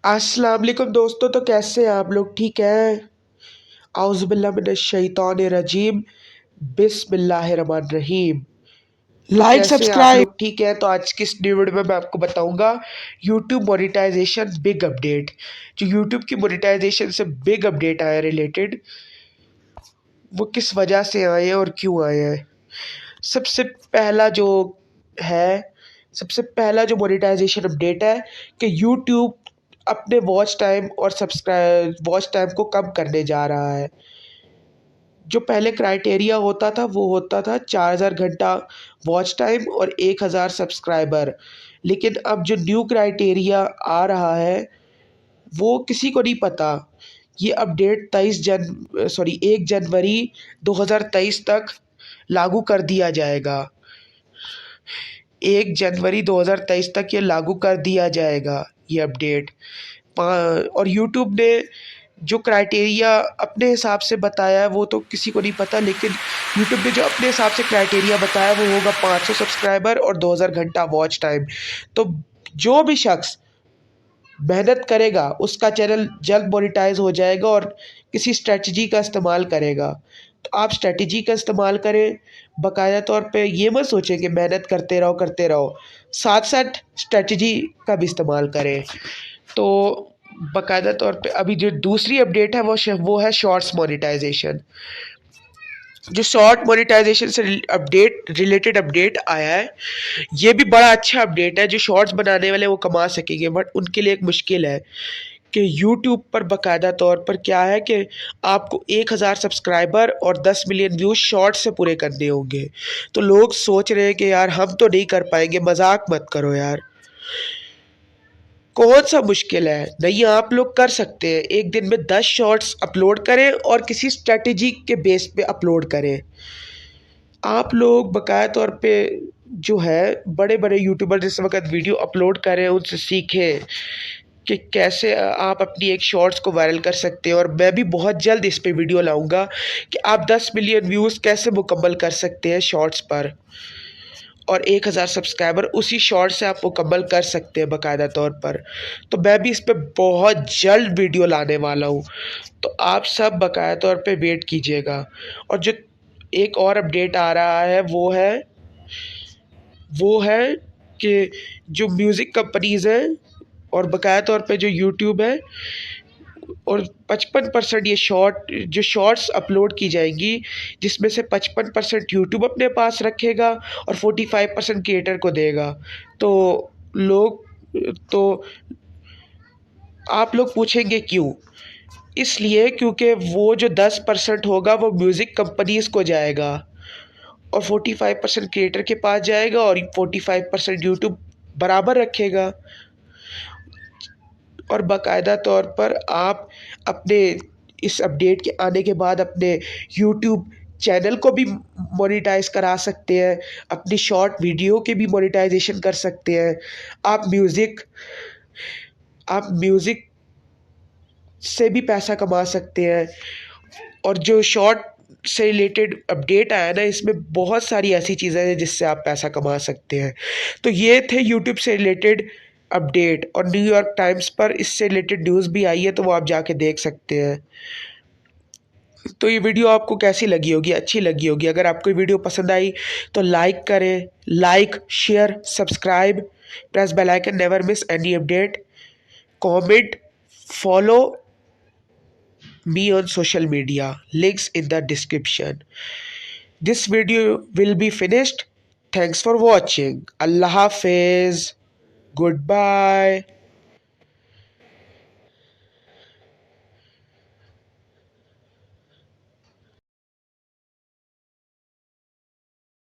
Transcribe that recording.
अस्सलाम वालेकुम दोस्तों। तो कैसे हैं आप लोग? ठीक हैं? आउज़ुबिल्लाह मिनश-शैतानिर-रजीम। बिस्मिल्लाहिर्रहमानिर्रहीम। तो लाइक कैसे हैं आप सब्सक्राइब। लोग? ठीक है। तो आज की इस वीडियो में मैं आपको बताऊंगा यूट्यूब मोनेटाइजेशन बिग अपडेट। जो यूट्यूब की मोनेटाइजेशन से बिग अपडेट आया रिलेटेड, वो किस वजह से आए हैं और क्यों आए हैं। सबसे पहला जो है सबसे पहला जो मोनेटाइजेशन अपडेट है कि यूट्यूब अपने वॉच टाइम को कम करने जा रहा है। जो पहले क्राइटेरिया होता था वो होता था 4000 घंटा वॉच टाइम और 1000 सब्सक्राइबर। लेकिन अब जो न्यू क्राइटेरिया आ रहा है वो किसी को नहीं पता। ये अपडेट 1 जनवरी 2023 तक लागू कर दिया जाएगा। 1 जनवरी 2023 तक ये लागू कर दिया जाएगा ये अपडेट। और यूट्यूब ने जो क्राइटेरिया अपने हिसाब से बताया है वो तो किसी को नहीं पता, लेकिन यूट्यूब ने जो अपने हिसाब से क्राइटेरिया बताया वो होगा 500 सब्सक्राइबर और 2000 घंटा वॉच टाइम। तो जो भी शख्स मेहनत करेगा उसका चैनल जल्द मोनेटाइज हो जाएगा और किसी स्ट्रेटजी का इस्तेमाल करेगा। तो आप स्ट्रेटजी का इस्तेमाल करें, बाकायदा तौर पे ये मत सोचें कि मेहनत करते रहो, साथ साथ स्ट्रेटजी का भी इस्तेमाल करें। तो बाकायदा तौर पे अभी जो दूसरी अपडेट है वो है शॉर्ट्स मोनेटाइजेशन। जो शॉर्ट मोनेटाइजेशन से रिलेटेड अपडेट आया है, ये भी बड़ा अच्छा अपडेट है। जो शॉर्ट्स बनाने वाले वो कमा सकेंगे, बट उनके लिए एक मुश्किल है कि यूट्यूब पर बाकायदा तौर पर क्या है कि आपको 1000 सब्सक्राइबर और 10 मिलियन व्यूज शॉर्ट से पूरे करने होंगे। तो लोग सोच रहे हैं कि यार हम तो नहीं कर पाएंगे, मजाक मत करो यार, कौन सा मुश्किल है। नहीं, आप लोग कर सकते हैं। एक दिन में 10 शॉर्ट्स अपलोड करें और किसी स्ट्रेटेजी के बेस पे अपलोड करें। आप लोग बकाया तौर पे जो है बड़े बड़े यूट्यूबर जिस वक्त वीडियो अपलोड कर रहे हैं उनसे सीखें कि कैसे आप अपनी एक शॉर्ट्स को वायरल कर सकते हैं। और मैं भी बहुत जल्द इस पे वीडियो लाऊंगा कि आप 10 मिलियन व्यूज़ कैसे मुकम्मल कर सकते हैं शॉर्ट्स पर, और 1000 सब्सक्राइबर उसी शॉर्ट से आप मुकम्मल कर सकते हैं बाकायदा तौर पर। तो मैं भी इस पर बहुत जल्द वीडियो लाने वाला हूँ, तो आप सब बाकायदा तौर पे वेट कीजिएगा। और जो एक और अपडेट आ रहा है वो है कि जो म्यूज़िक कंपनीज़ हैं और बाकायदा तौर पे जो यूट्यूब है, और 55% ये शॉर्ट्स अपलोड की जाएंगी, जिसमें से 55% यूट्यूब अपने पास रखेगा और 45% क्रिएटर को देगा। तो लोग तो आप लोग पूछेंगे क्यों? इसलिए क्योंकि वो जो 10% होगा वो म्यूज़िक कंपनीज़ को जाएगा और 45% क्रिएटर के पास जाएगा और 45% यूट्यूब बराबर रखेगा। और बाकायदा तौर पर आप अपने इस अपडेट के आने के बाद अपने यूट्यूब चैनल को भी मोनेटाइज करा सकते हैं, अपनी शॉर्ट वीडियो के भी मोनेटाइजेशन कर सकते हैं। आप म्यूज़िक से भी पैसा कमा सकते हैं। और जो शॉर्ट से रिलेटेड अपडेट आया ना, इसमें बहुत सारी ऐसी चीज़ें हैं जिससे आप पैसा कमा सकते हैं। तो ये थे यूट्यूब से रिलेटेड अपडेट। और न्यूयॉर्क टाइम्स पर इससे रिलेटेड न्यूज़ भी आई है, तो वो आप जाके देख सकते हैं। तो ये वीडियो आपको कैसी लगी होगी? अच्छी लगी होगी। अगर आपको ये वीडियो पसंद आई तो लाइक करें, like share subscribe, press bell icon, never miss any update, comment, follow me on social media, links in the description. This video will be finished. Thanks for watching. Allah Hafiz. Goodbye.